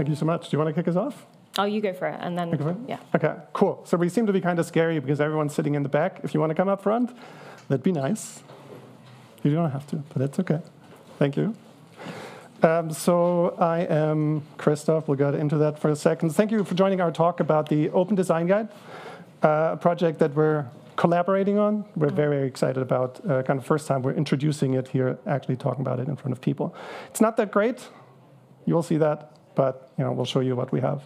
thank you so much. Do you want to kick us off? Oh, you go for it, and then, yeah. Okay, cool. So we seem to be kind of scary because everyone's sitting in the back. If you want to come up front, that'd be nice. You don't have to, but it's okay. Thank you. So I am Christoph. We'll get into that for a second. Thank you for joining our talk about the Open Design Guide, a project that we're collaborating on. We're very, very excited about. Kind of first time we're introducing it here, actually talking about it in front of people. It's not that great. You'll see that, but we'll show you what we have.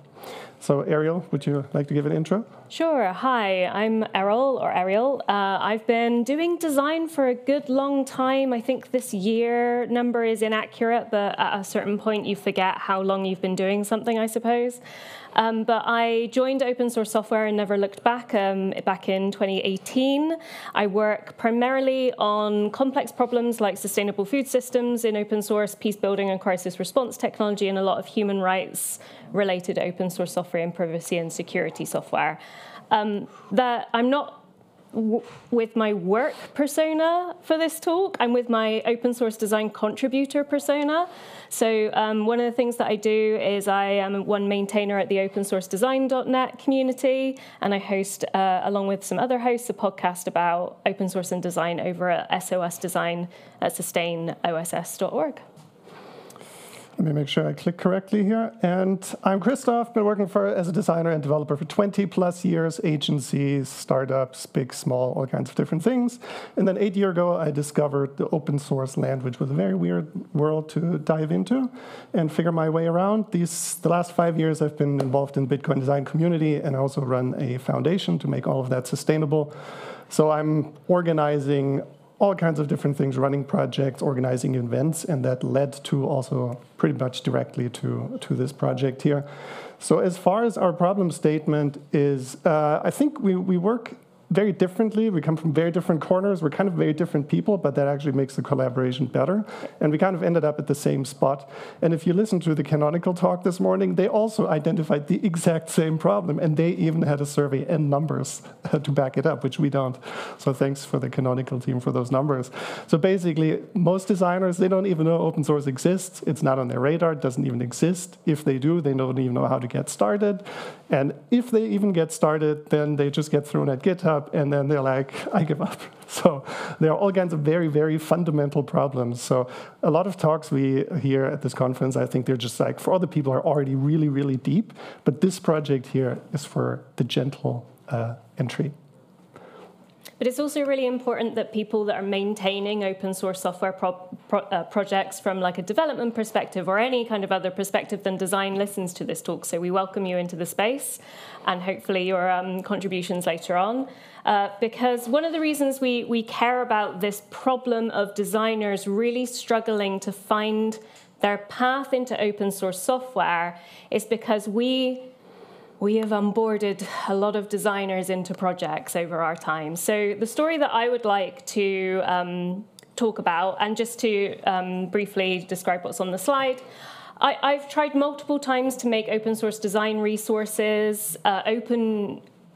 So Eriol, would you like to give an intro? Sure. Hi, I'm Eriol. I've been doing design for a good long time. I think this year number is inaccurate, but at a certain point you forget how long you've been doing something, I suppose. But I joined open source software and never looked back back in 2018. I work primarily on complex problems like sustainable food systems in open source, peace building and crisis response technology, and a lot of human rights related open source software and privacy and security software. That I'm not with my work persona for this talk. I'm with my open source design contributor persona. So one of the things that I do is I am one maintainer at the opensourcedesign.net community, and I host, along with some other hosts, a podcast about open source and design over at SOS Design at sustainoss.org. Let me make sure I click correctly here. And I'm Christoph, been working as a designer and developer for 20 plus years, agencies, startups, big, small, all kinds of different things. And then 8 years ago, I discovered the open source land, which was a very weird world to dive into and figure my way around. The last 5 years, I've been involved in Bitcoin design community and I also run a foundation to make all of that sustainable. So I'm organizing all kinds of different things, running projects, organizing events, and that led to also pretty much directly to this project here. So as far as our problem statement is, I think we work very differently. We come from very different corners. We're kind of very different people, but that actually makes the collaboration better. And we kind of ended up at the same spot. And if you listen to the Canonical talk this morning, they also identified the exact same problem. And they even had a survey and numbers to back it up, which we don't. So thanks for the Canonical team for those numbers. So basically, most designers, they don't even know open source exists. It's not on their radar. It doesn't even exist. If they do, they don't even know how to get started. And if they even get started, then they just get thrown at GitHub, and then they're like, I give up. So there are all kinds of very, very fundamental problems. So a lot of talks we hear at this conference, I think they're just like, for other people are already really, really deep. But this project here is for the gentle entry. But it's also really important that people that are maintaining open source software projects from like a development perspective or any kind of other perspective than design listens to this talk. So we welcome you into the space and hopefully your contributions later on. Because one of the reasons we care about this problem of designers really struggling to find their path into open source software is because we have onboarded a lot of designers into projects over our time. So the story that I would like to talk about, and just to briefly describe what's on the slide, I've tried multiple times to make open source design resources,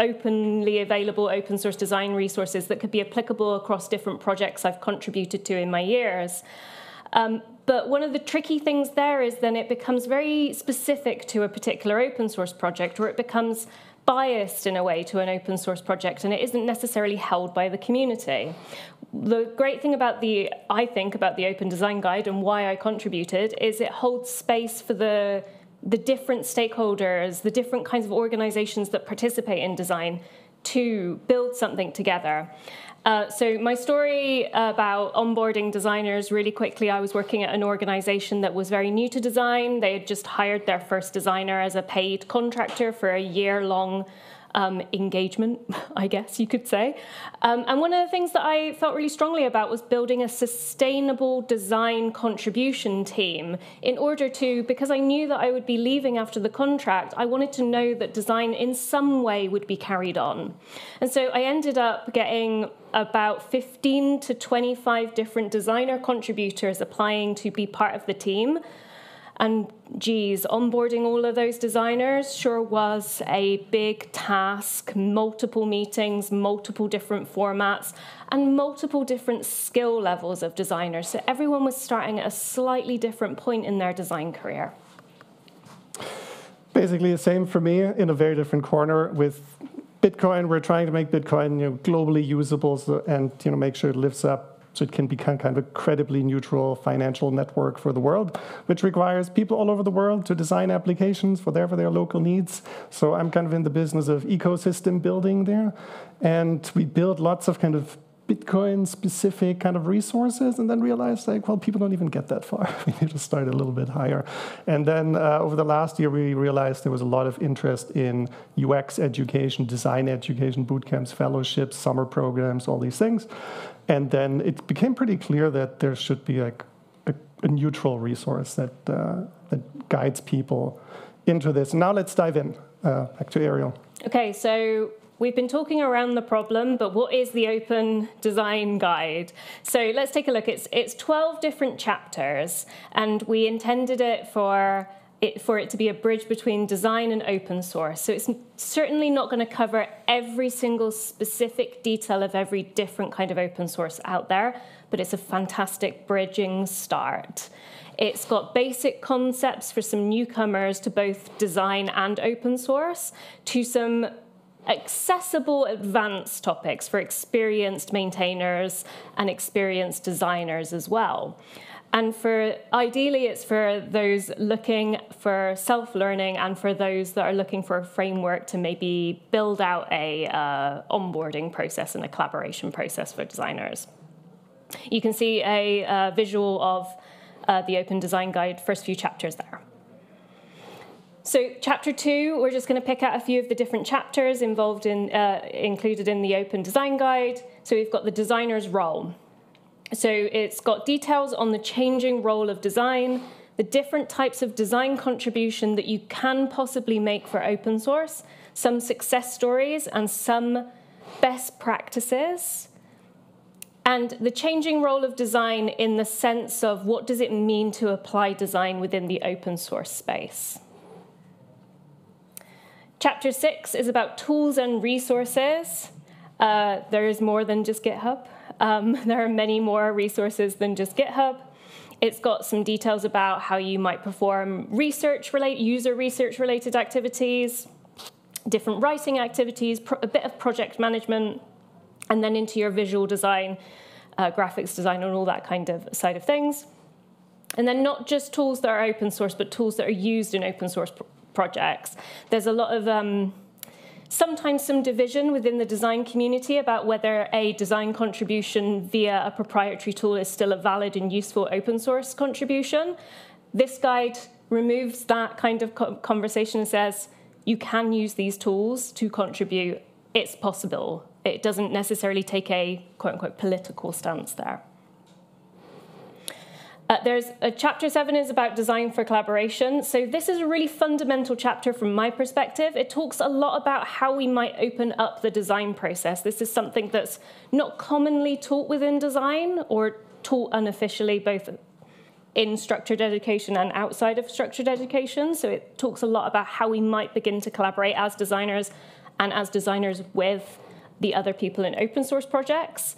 openly available open source design resources that could be applicable across different projects I've contributed to in my years. But one of the tricky things there is then it becomes very specific to a particular open source project, or it becomes biased in a way to an open source project, and it isn't necessarily held by the community. The great thing about I think about the Open Design Guide and why I contributed is it holds space for the different stakeholders, the different kinds of organizations that participate in design to build something together. So my story about onboarding designers, really quickly, I was working at an organization that was very new to design. They had just hired their first designer as a paid contractor for a year-long engagement, I guess you could say. And one of the things that I felt really strongly about was building a sustainable design contribution team in order to, because I knew that I would be leaving after the contract, I wanted to know that design in some way would be carried on. And so I ended up getting about 15 to 25 different designer contributors applying to be part of the team. And geez, onboarding all of those designers sure was a big task, multiple meetings, multiple different formats, and multiple different skill levels of designers. So everyone was starting at a slightly different point in their design career. basically the same for me in a very different corner with Bitcoin. We're trying to make Bitcoin globally usable and make sure it lives up so it can become kind of a credibly neutral financial network for the world, which requires people all over the world to design applications for their local needs. So I'm kind of in the business of ecosystem building there. And we build lots of kind of Bitcoin-specific kind of resources, and then realized, people don't even get that far. We need to start a little bit higher. And then over the last year, we realized there was a lot of interest in UX education, design education, boot camps, fellowships, summer programs, all these things. And then it became pretty clear that there should be a neutral resource that guides people into this. Now let's dive in. Back to Eriol. Okay, so we've been talking around the problem, but what is the Open Design Guide? So let's take a look. It's 12 different chapters, and we intended it for it to be a bridge between design and open source. So it's certainly not going to cover every single specific detail of every different kind of open source out there, but it's a fantastic bridging start. It's got basic concepts for some newcomers to both design and open source, to some accessible advanced topics for experienced maintainers and experienced designers as well. And ideally, it's for those looking for self-learning and for those that are looking for a framework to maybe build out a onboarding process and a collaboration process for designers. You can see a visual of the Open Design Guide, first few chapters there. So chapter 2, we're just going to pick out a few of the different chapters included in the Open Design Guide. So we've got the designer's role. So it's got details on the changing role of design, the different types of design contribution that you can possibly make for open source, some success stories and some best practices, and the changing role of design in the sense of what does it mean to apply design within the open source space. Chapter 6 is about tools and resources. There is more than just GitHub. There are many more resources than just GitHub. It's got some details about how you might perform user research-related activities, different writing activities, a bit of project management, and then into your visual design, graphics design, and all that kind of side of things. And then not just tools that are open source, but tools that are used in open source projects. There's a lot of sometimes some division within the design community about whether a design contribution via a proprietary tool is still a valid and useful open source contribution. This guide removes that kind of conversation and says, you can use these tools to contribute. It's possible. It doesn't necessarily take a quote-unquote political stance there. Chapter 7 is about design for collaboration. So this is a really fundamental chapter from my perspective. It talks a lot about how we might open up the design process. This is something that's not commonly taught within design or taught unofficially, both in structured education and outside of structured education. So it talks a lot about how we might begin to collaborate as designers and as designers with the other people in open source projects.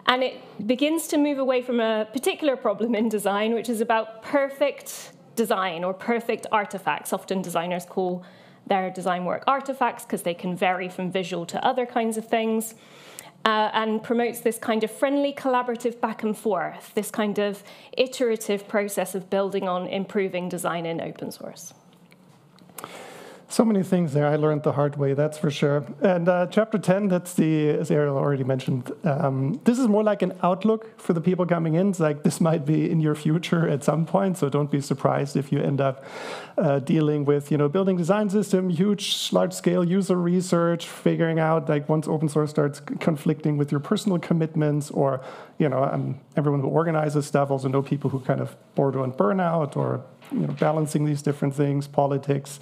And it begins to move away from a particular problem in design, which is about perfect design or perfect artifacts. Often designers call their design work artifacts because they can vary from visual to other kinds of things, and promotes this kind of friendly, collaborative back and forth, this kind of iterative process of building on improving design in open source. So many things there I learned the hard way, that's for sure. And chapter 10, that's as Eriol already mentioned, this is more like an outlook for the people coming in. It's like this might be in your future at some point, so don't be surprised if you end up dealing with, building design system, huge, large-scale user research, figuring out like once open source starts conflicting with your personal commitments, or everyone who organizes stuff also know people who kind of border on burnout or balancing these different things, politics.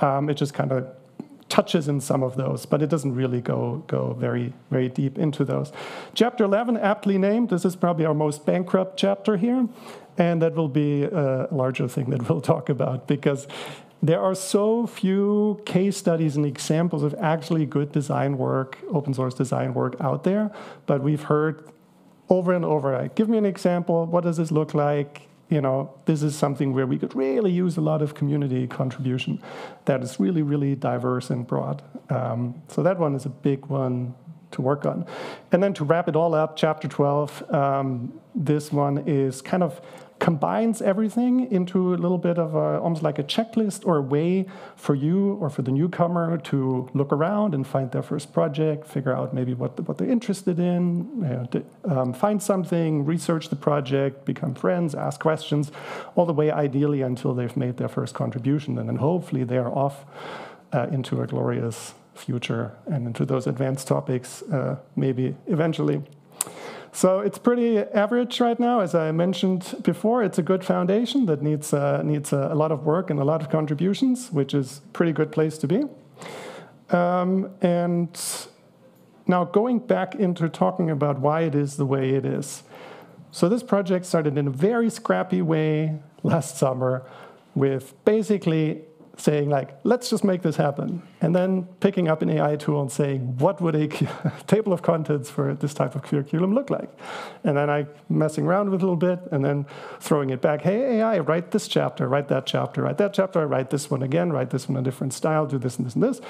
It just kind of touches in some of those, but it doesn't really go very, very deep into those. Chapter 11, aptly named, this is probably our most bankrupt chapter here, and that will be a larger thing that we'll talk about, because there are so few case studies and examples of actually good design work, open source design work out there, but we've heard over and over, give me an example, what does this look like? this is something where we could really use a lot of community contribution that is really, really diverse and broad. So that one is a big one to work on. And then to wrap it all up, chapter 12, this one is kind of combines everything into a little bit of almost like a checklist or a way for you or for the newcomer to look around and find their first project, figure out maybe what they're interested in, find something, research the project, become friends, ask questions, all the way ideally until they've made their first contribution. And then hopefully they are off into a glorious future and into those advanced topics maybe eventually. So it's pretty average right now. As I mentioned before, it's a good foundation that needs a lot of work and a lot of contributions, which is a pretty good place to be. And now going back into talking about why it is the way it is. So this project started in a very scrappy way last summer with basically saying, like, let's just make this happen. And then picking up an AI tool and saying, what would a table of contents for this type of curriculum look like? And then I messing around with it a little bit and then throwing it back. Hey, AI, write this chapter, write that chapter, write that chapter, write this one again, write this one in a different style, do this and this and this.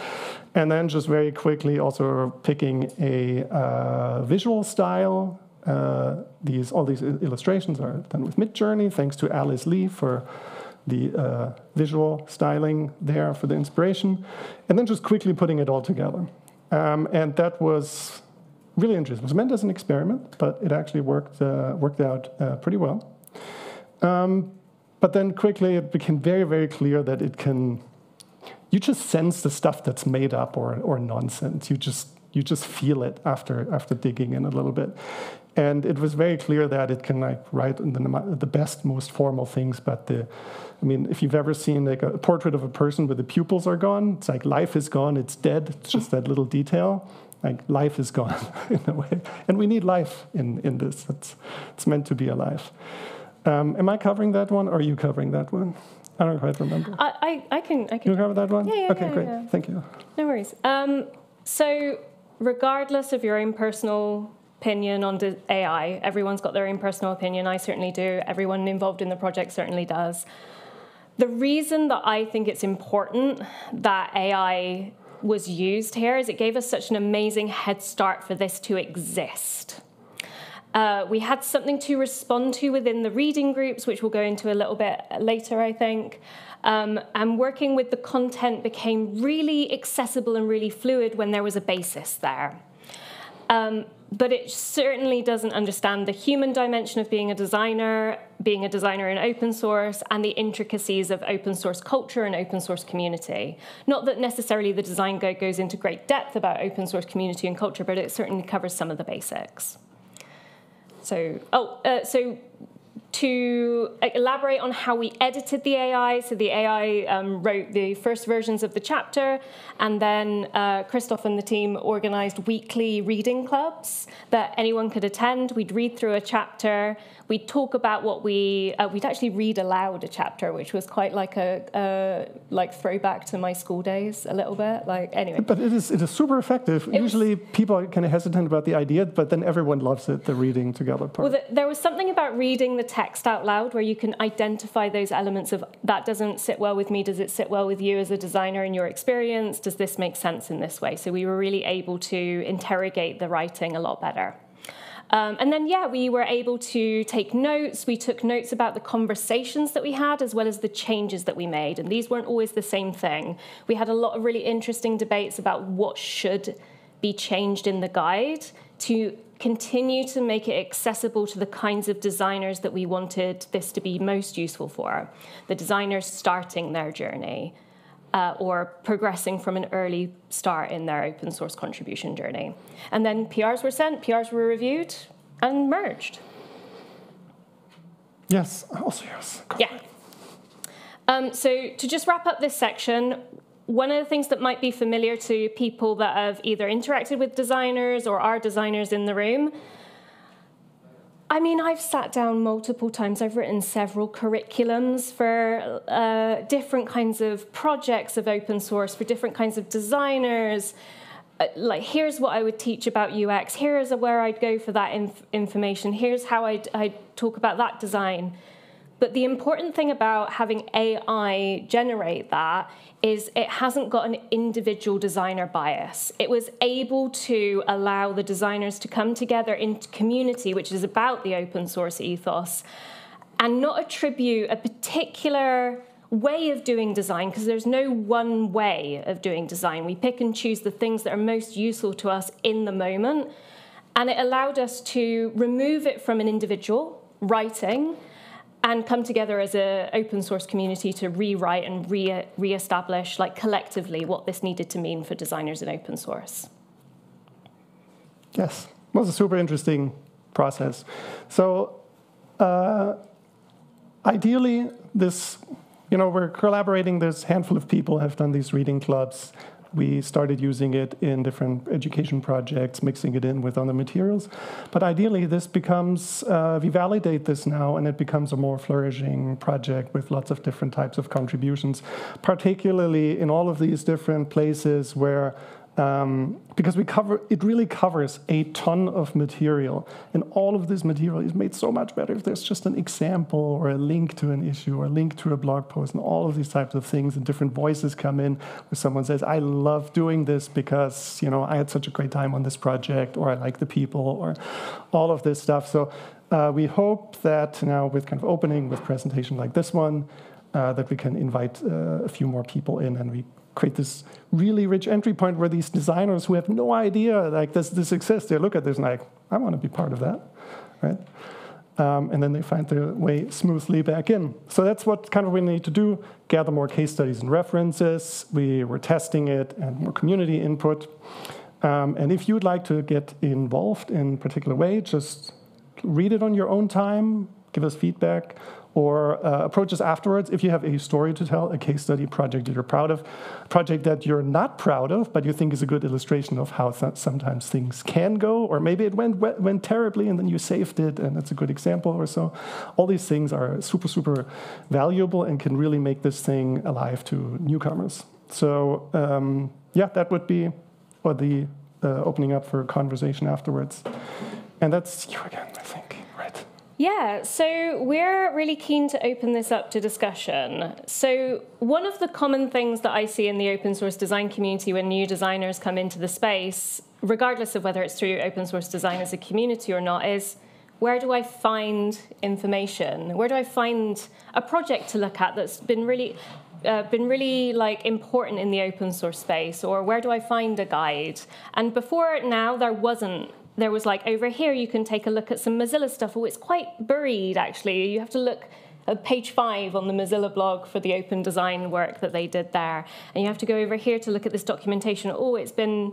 And then just very quickly also picking a visual style. All these illustrations are done with Midjourney, thanks to Alice Lee for the visual styling there for the inspiration, and then just quickly putting it all together. And that was really interesting. It was meant as an experiment, but it actually worked out pretty well. But then quickly it became very, very clear that you just sense the stuff that's made up or nonsense. You just feel it after digging in a little bit. And it was very clear that it can write in the best, most formal things, but if you've ever seen like a portrait of a person where the pupils are gone, it's like life is gone, it's dead, it's just that little detail. Like life is gone in a way. And we need life in this. It's meant to be alive. Am I covering that one or are you covering that one? I don't quite remember. I can. You cover that one? Yeah, okay, great. Yeah. Thank you. No worries. So regardless of your own personal opinion on AI, everyone's got their own personal opinion. I certainly do. Everyone involved in the project certainly does. The reason that I think it's important that AI was used here is it gave us such an amazing head start for this to exist. We had something to respond to within the reading groups, which we'll go into a little bit later, I think. And working with the content became really accessible and really fluid when there was a basis there. But it certainly doesn't understand the human dimension of being a designer in open source, and the intricacies of open source culture and open source community. Not that necessarily the design guide goes into great depth about open source community and culture, but it certainly covers some of the basics. So to elaborate on how we edited the AI, so the AI wrote the first versions of the chapter, and then Christoph and the team organized weekly reading clubs that anyone could attend. We'd read through a chapter, we'd talk about what we'd actually read aloud a chapter, which was quite like a throwback to my school days a little bit. Anyway. But it is super effective. Usually people are kind of hesitant about the idea, but then everyone loves it, the reading together part. Well, there was something about reading the text out loud where you can identify those elements of, that doesn't sit well with me, does it sit well with you as a designer in your experience, does this make sense in this way? So we were really able to interrogate the writing a lot better. And then, we were able to take notes. We took notes about the conversations that we had as well as the changes that we made. And these weren't always the same thing. We had a lot of really interesting debates about what should be changed in the guide to continue to make it accessible to the kinds of designers that we wanted this to be most useful for. The designers starting their journey. Or progressing from an early start in their open source contribution journey. And then PRs were sent, PRs were reviewed, and merged. Yes, also yes. So to just wrap up this section, one of the things that might be familiar to people that have either interacted with designers or are designers in the room, I've sat down multiple times. I've written several curriculums for different kinds of projects of open source, for different kinds of designers. Here's what I would teach about UX. Here's where I'd go for that information. Here's how I'd talk about that design. But the important thing about having AI generate that is it hasn't got an individual designer bias. It was able to allow the designers to come together in community, which is about the open source ethos, and not attribute a particular way of doing design, because there's no one way of doing design. We pick and choose the things that are most useful to us in the moment. And it allowed us to remove it from an individual writing and come together as an open source community to rewrite and re-establish, like, collectively what this needed to mean for designers in open source. Yes, it was a super interesting process. So ideally, this, we're collaborating. This handful of people have done these reading clubs. We started using it in different education projects, mixing it in with other materials. But ideally, this becomes, we validate this now, and it becomes a more flourishing project with lots of different types of contributions, particularly in all of these different places where, because it really covers a ton of material. And all of this material is made so much better if there's just an example or a link to an issue or a link to a blog post and all of these types of things, and different voices come in where someone says, I love doing this because, I had such a great time on this project, or I like the people, or all of this stuff. So we hope that now with kind of opening with presentation like this one, that we can invite a few more people in, and we create this really rich entry point where these designers who have no idea like this exists, they look at this and like, I want to be part of that, right? And then they find their way smoothly back in. So that's what kind of we need to do, gather more case studies and references. We were testing it and more community input. And if you'd like to get involved in a particular way, just read it on your own time, give us feedback, or approach us afterwards if you have a story to tell, a case study, project that you're proud of, a project that you're not proud of, but you think is a good illustration of how sometimes things can go, or maybe it went terribly and then you saved it and it's a good example or so. All these things are super, super valuable and can really make this thing alive to newcomers. So that would be the opening up for conversation afterwards. And that's you again, I think. Yeah, so we're really keen to open this up to discussion. So one of the common things that I see in the open source design community when new designers come into the space, regardless of whether it's through open source design as a community or not, is where do I find information? Where do I find a project to look at that's been really like important in the open source space? Or where do I find a guide? And before now, there was like, over here, you can take a look at some Mozilla stuff. Oh, it's quite buried, actually. You have to look at page 5 on the Mozilla blog for the open design work that they did there. And you have to go over here to look at this documentation. Oh, it's been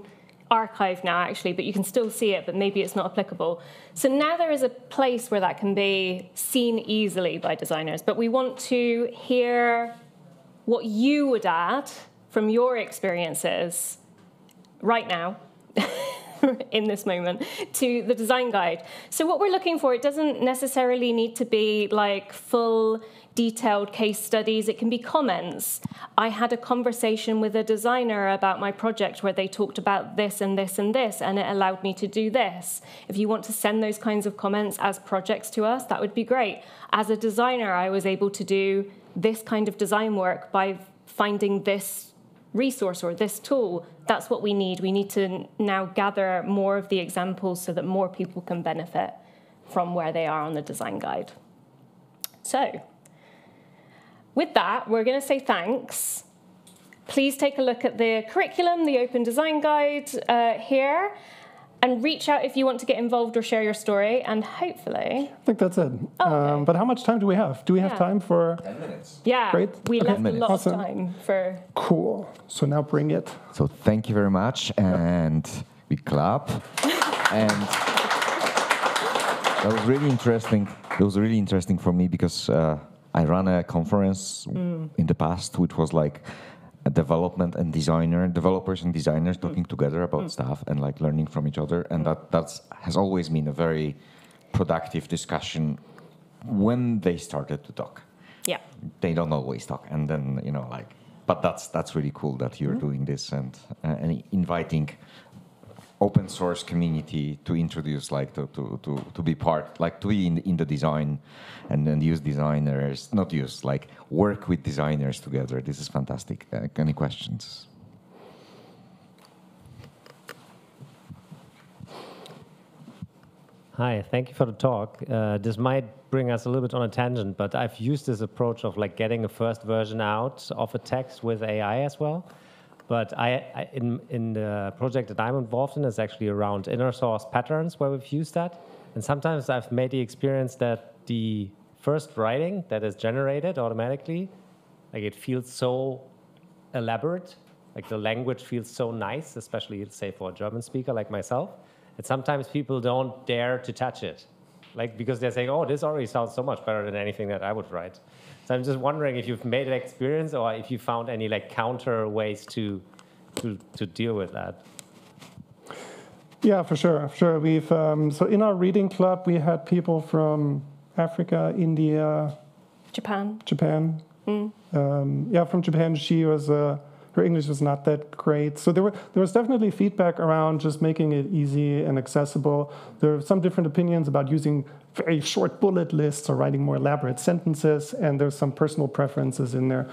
archived now, actually, but you can still see it, but maybe it's not applicable. So now there is a place where that can be seen easily by designers. But we want to hear what you would add from your experiences right now, in this moment, to the design guide. So what we're looking for, it doesn't necessarily need to be like full detailed case studies. It can be comments. I had a conversation with a designer about my project where they talked about this and this and this, and it allowed me to do this. If you want to send those kinds of comments as projects to us, that would be great. As a designer, I was able to do this kind of design work by finding this resource or this tool. That's what we need. We need to now gather more of the examples so that more people can benefit from where they are on the design guide. So with that, we're going to say thanks. Please take a look at the curriculum, the Open Design Guide here, and reach out if you want to get involved or share your story, and hopefully... I think that's it. Oh, okay. But how much time do we have? Do we have time for... 10 minutes. Yeah, great. We left a lot awesome. of time for... Cool. So now bring it. So thank you very much, and we clap. And that was really interesting. It was really interesting for me because I ran a conference in the past, which was like a developers and designers talking together about stuff and like learning from each other, and that has always been a very productive discussion when they started to talk. Yeah, they don't always talk, and then but that's really cool that you're doing this and inviting open source community to introduce, like to be part, like to be in the design, and then use designers, not use, like work with designers together. This is fantastic. Any questions? Hi, thank you for the talk. This might bring us a little bit on a tangent, but I've used this approach of like getting a first version out of a text with AI as well. But in the project that I'm involved in is actually around inner source patterns where we've used that. And sometimes I've made the experience that the first writing that is generated automatically, like it feels so elaborate, like the language feels so nice, especially say for a German speaker like myself. And sometimes people don't dare to touch it, like because they're saying, "Oh, this already sounds so much better than anything that I would write." So I'm just wondering if you've made an experience, or if you found any like counter ways to deal with that. Yeah, for sure. We've so in our reading club we had people from Africa, India, Japan. From Japan. She was. Her English was not that great. So there was definitely feedback around just making it easy and accessible. There are some different opinions about using very short bullet lists or writing more elaborate sentences, and there's some personal preferences in there.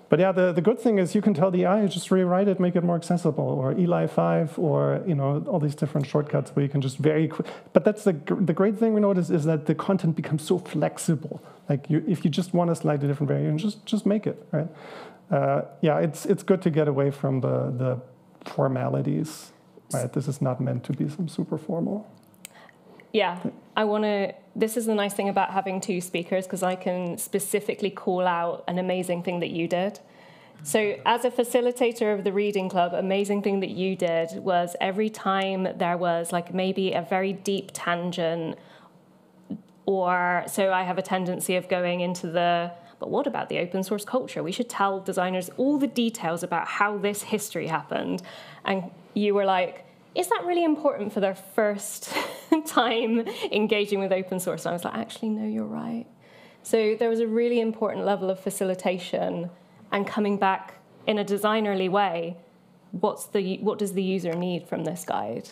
But yeah, the good thing is you can tell the AI, just rewrite it, make it more accessible, or Eli 5, or all these different shortcuts where you can just very quick. But that's the great thing we notice is that the content becomes so flexible. Like if you just want a slightly different variant, just make it, right? It's good to get away from the formalities, right? This is not meant to be some super formal. Yeah, this is the nice thing about having two speakers, because I can specifically call out an amazing thing that you did. So as a facilitator of the reading club, amazing thing that you did was every time there was like maybe a very deep tangent, so I have a tendency of going into but what about the open source culture? We should tell designers all the details about how this history happened. And you were like, is that really important for their first time engaging with open source? And I was like, actually, no, you're right. So there was a really important level of facilitation and coming back in a designerly way, what does the user need from this guide?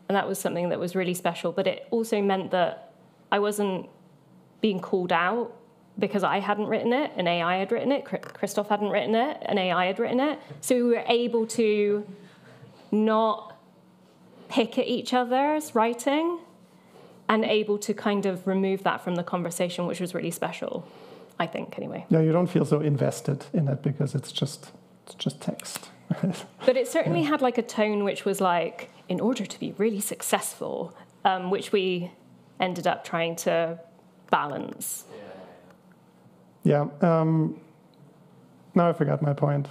And that was something that was really special. But it also meant that I wasn't being called out because I hadn't written it, an AI had written it, Christoph hadn't written it, an AI had written it. So we were able to not pick at each other's writing and able to kind of remove that from the conversation, which was really special, I think, anyway. Yeah, you don't feel so invested in it because it's just text. But it certainly had like a tone which was like, in order to be really successful, which we ended up trying to balance. Yeah. Now I forgot my point.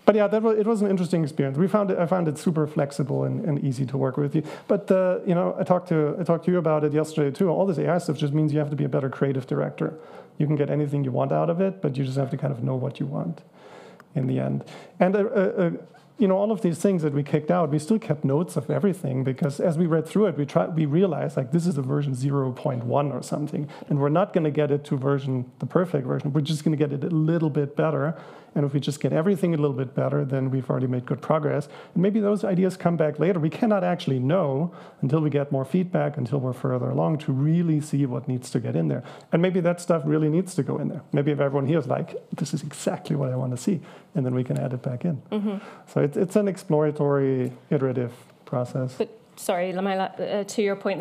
But yeah, it was an interesting experience. I found it super flexible and easy to work with you. But I talked to you about it yesterday too. All this AI stuff just means you have to be a better creative director. You can get anything you want out of it, but you just have to kind of know what you want in the end. And all of these things that we kicked out, we still kept notes of everything, because as we read through it, we realized like this is a version 0.1 or something, and we're not going to get it to the perfect version. We're just going to get it a little bit better. And if we just get everything a little bit better, then we've already made good progress. And maybe those ideas come back later. We cannot actually know until we get more feedback, until we're further along, to really see what needs to get in there. And maybe that stuff really needs to go in there. Maybe if everyone here is like, this is exactly what I want to see, and then we can add it back in. Mm-hmm. So it's an exploratory, iterative process. But sorry, to your point,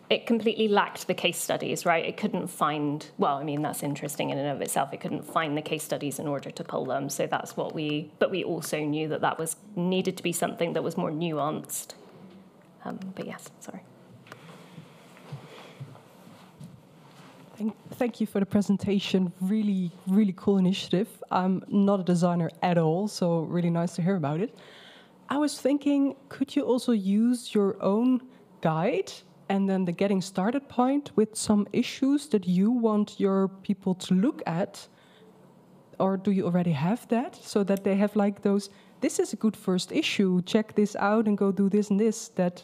it completely lacked the case studies, right? It couldn't find, that's interesting in and of itself. It couldn't find the case studies in order to pull them. So that's but we also knew that was needed to be something that was more nuanced. But yes, sorry. Thank you for the presentation. Really, really cool initiative. I'm not a designer at all, so really nice to hear about it. I was thinking, could you also use your own guide and then the getting started point with some issues that you want your people to look at? Or do you already have that, so that they have like those, this is a good first issue, check this out and go do this and this, that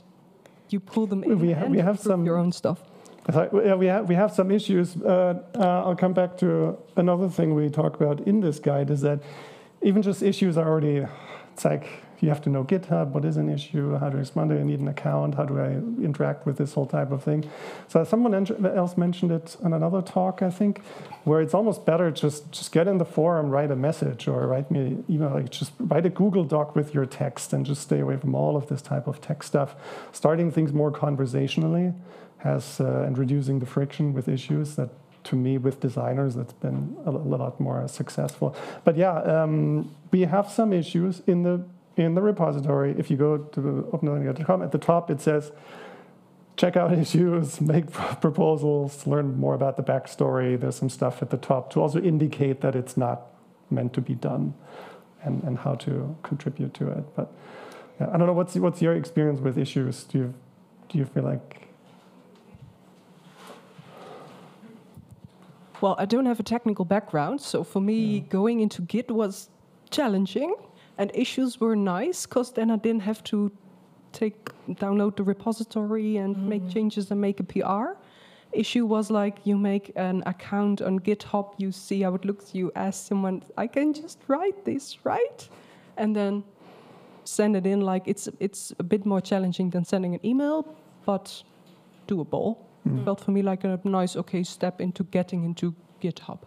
you pull them in and we have some your own stuff? We have some issues. I'll come back to another thing we talk about in this guide, is that even just issues are already, it's like you have to know GitHub, what is an issue, how to respond, do I need an account, how do I interact with this whole type of thing. So someone else mentioned it in another talk, I think, where it's almost better just get in the forum, write a message, or write me an email, like just write a Google Doc with your text and just stay away from all of this type of tech stuff. Starting things more conversationally and reducing the friction with issues that, to me, with designers, that's been a lot more successful. But yeah, we have some issues in the repository. If you go to OpenLearning.com, at the top it says, check out issues, make proposals, learn more about the backstory. There's some stuff at the top to also indicate that it's not meant to be done and how to contribute to it. But yeah, I don't know, what's your experience with issues? Do you feel like... Well, I don't have a technical background, so for me, going into Git was challenging. And issues were nice, because then I didn't have to download the repository and make changes and make a PR. Issue was like, you make an account on GitHub, you see how it looks, you ask someone, I can just write this, right? And then send it in. Like, it's a bit more challenging than sending an email, but doable. Felt for me like a nice, step into getting into GitHub.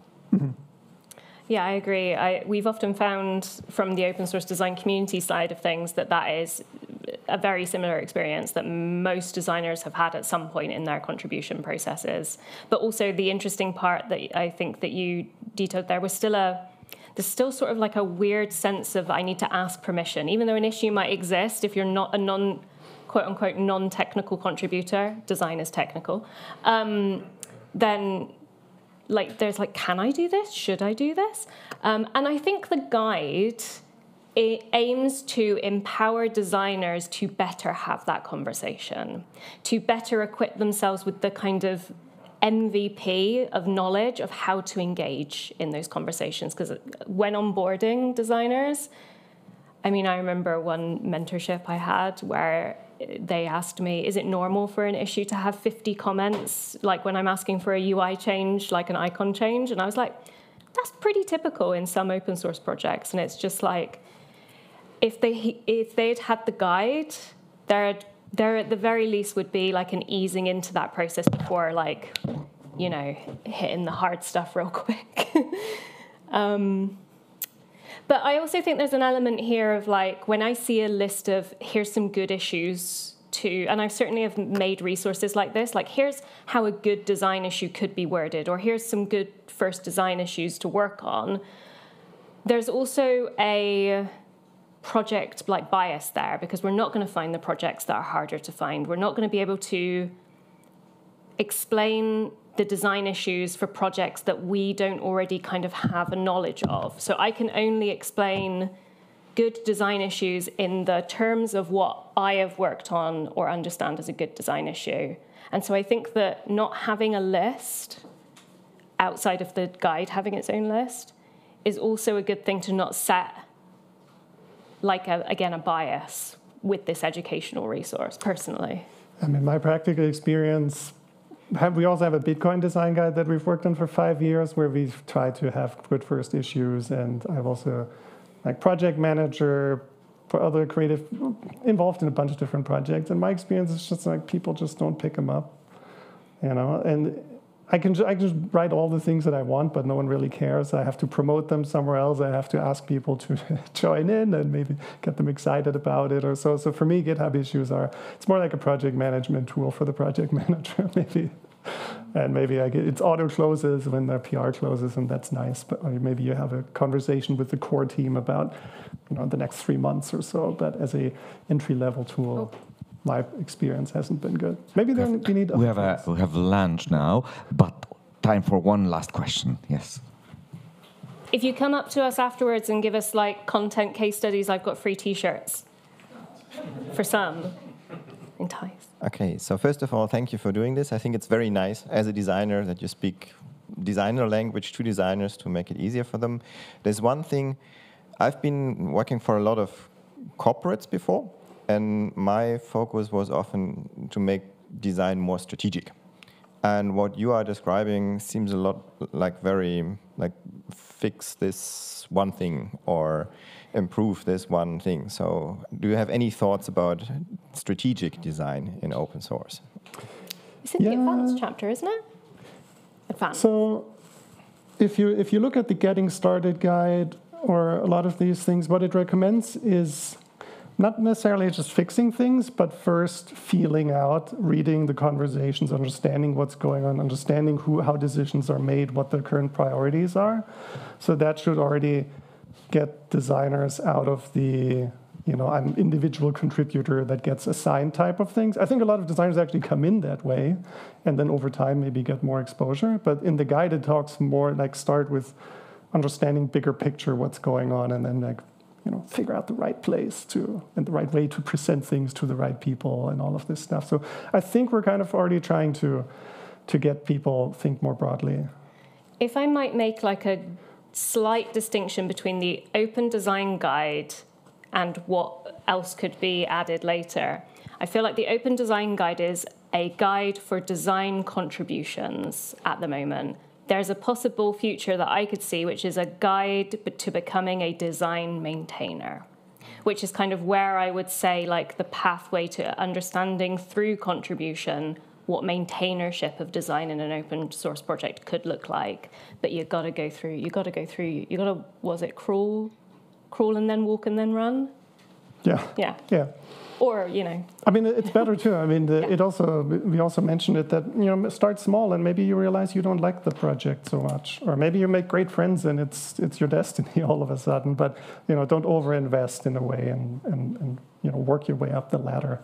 Yeah, I agree. We've often found from the open source design community side of things that is a very similar experience that most designers have had at some point in their contribution processes. But also the interesting part that I think that you detailed there was there's still sort of like a weird sense of I need to ask permission, even though an issue might exist if you're not a quote-unquote non-technical contributor, design is technical, then there's can I do this? Should I do this? And I think the guide, it aims to empower designers to better have that conversation, to better equip themselves with the kind of MVP of knowledge of how to engage in those conversations. Because when onboarding designers, I remember one mentorship I had where they asked me, is it normal for an issue to have 50 comments, like when I'm asking for a UI change, like an icon change? And I was like, that's pretty typical in some open source projects. And it's just like, if they'd had the guide, there at the very least would be like an easing into that process before hitting the hard stuff real quick. But I also think there's an element here of when I see a list of here's some good issues and I certainly have made resources like this, here's how a good design issue could be worded, or here's some good first design issues to work on. There's also a project bias there, because we're not going to find the projects that are harder to find. We're not going to be able to explain the design issues for projects that we don't already kind of have a knowledge of. So I can only explain good design issues in the terms of what I have worked on or understand as a good design issue. And so I think that not having a list outside of the guide having its own list is also a good thing to not set a bias with this educational resource, personally. My practical experience, we also have a Bitcoin design guide that we've worked on for 5 years, where we've tried to have good first issues. And I've also, project manager for other creative, involved in a bunch of different projects. And my experience is just people just don't pick them up, And I can just write all the things that I want, but no one really cares. I have to promote them somewhere else. I have to ask people to join in and maybe get them excited about it or so. So for me, GitHub issues it's more like a project management tool for the project manager, maybe. And maybe it's auto closes when their PR closes, and that's nice. But maybe you have a conversation with the core team about, the next 3 months or so. But as a entry-level tool, my experience hasn't been good. Maybe then we need. We have lunch now, but time for one last question. Yes. If you come up to us afterwards and give us content case studies, I've got free T-shirts for some. Entice. Okay, so first of all, thank you for doing this. I think it's very nice as a designer that you speak designer language to designers to make it easier for them. There's one thing, I've been working for a lot of corporates before, and my focus was often to make design more strategic. And what you are describing seems a lot very fix this one thing or improve this one thing. So do you have any thoughts about strategic design in open source? It's in the advanced chapter, isn't it? Advanced. So if you look at the Getting Started guide or a lot of these things, what it recommends is not necessarily just fixing things, but first feeling out, reading the conversations, understanding what's going on, understanding how decisions are made, what the current priorities are. So that should already get designers out of the, I'm an individual contributor that gets assigned type of things. I think a lot of designers actually come in that way, and then over time maybe get more exposure. But in the guide, it talks more like start with understanding bigger picture, what's going on, and then figure out the right place and the right way to present things to the right people and all of this stuff. So I think we're kind of already trying to get people think more broadly. If I might make like a slight distinction between the open design guide and what else could be added later, I feel like the open design guide is a guide for design contributions at the moment. There's a possible future that I could see, which is a guide to becoming a design maintainer, which is kind of where I would say like the pathway to understanding through contribution what maintainership of design in an open source project could look like. But you got to go through, was it crawl and then walk and then run? Yeah. Or, I mean, it's better too. I mean, we also mentioned it that, start small and maybe you realize you don't like the project so much. Or maybe you make great friends and it's your destiny all of a sudden. But, don't overinvest in a way and work your way up the ladder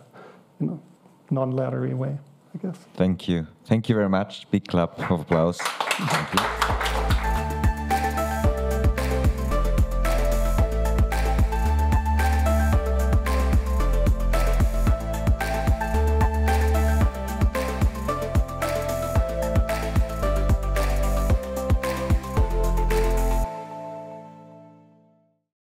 in a non-laddery way, I guess. Thank you. Thank you very much. Big clap of applause. Thank you.